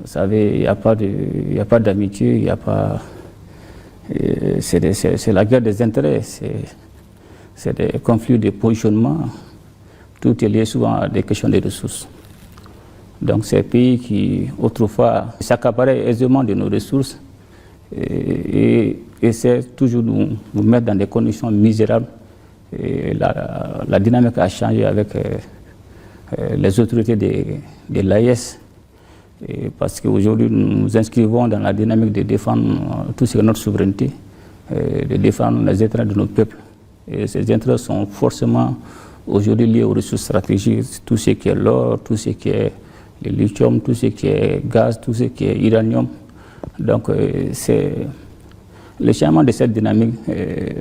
Vous savez, il n'y a pas d'amitié, il n'y a pas... C'est la guerre des intérêts, c'est des conflits de positionnement. Tout est lié souvent à des questions de ressources. Donc ces pays qui, autrefois, s'accaparaient aisément de nos ressources et essaient toujours de nous mettre dans des conditions misérables. Et la dynamique a changé avec les autorités de l'AES. Parce qu'aujourd'hui, nous nous inscrivons dans la dynamique de défendre tout ce qui est notre souveraineté, de défendre les intérêts de nos peuples. Et ces intérêts sont forcément aujourd'hui liés aux ressources stratégiques, tout ce qui est l'or, tout ce qui est le lithium, tout ce qui est gaz, tout ce qui est uranium. Donc, c'est le changement de cette dynamique.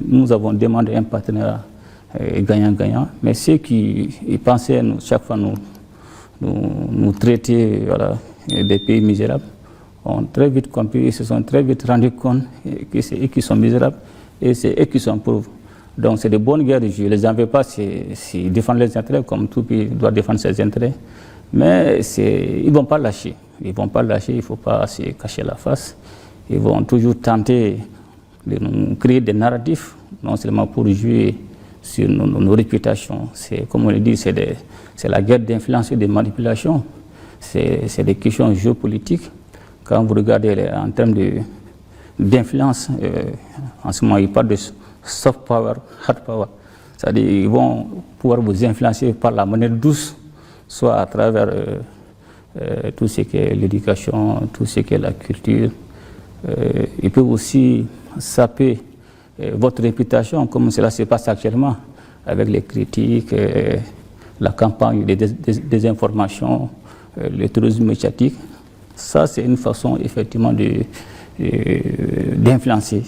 Nous avons demandé un partenariat gagnant-gagnant, mais ceux qui pensaient chaque fois nous traiter, voilà, des pays misérables, ont très vite compris, se sont très vite rendus compte que c'est eux qui sont misérables et c'est eux qui sont pauvres. Donc c'est de bonnes guerres, je ne les en veux pas s'ils défendent les intérêts, comme tout pays doit défendre ses intérêts, mais ils ne vont pas lâcher. Ils ne vont pas lâcher, il ne faut pas se cacher la face. Ils vont toujours tenter de nous créer des narratifs, non seulement pour jouer sur nos réputations. Comme on le dit, c'est la guerre d'influence et de manipulation. C'est des questions géopolitiques. Quand vous regardez en termes d'influence, en ce moment, ils parlent de soft power, hard power. C'est-à-dire qu'ils vont pouvoir vous influencer par la manière douce, soit à travers tout ce qui est l'éducation, tout ce qui est la culture. Ils peuvent aussi saper votre réputation, comme cela se passe actuellement, avec les critiques, la campagne des informations, le tourisme médiatique. Ça, c'est une façon effectivement d'influencer.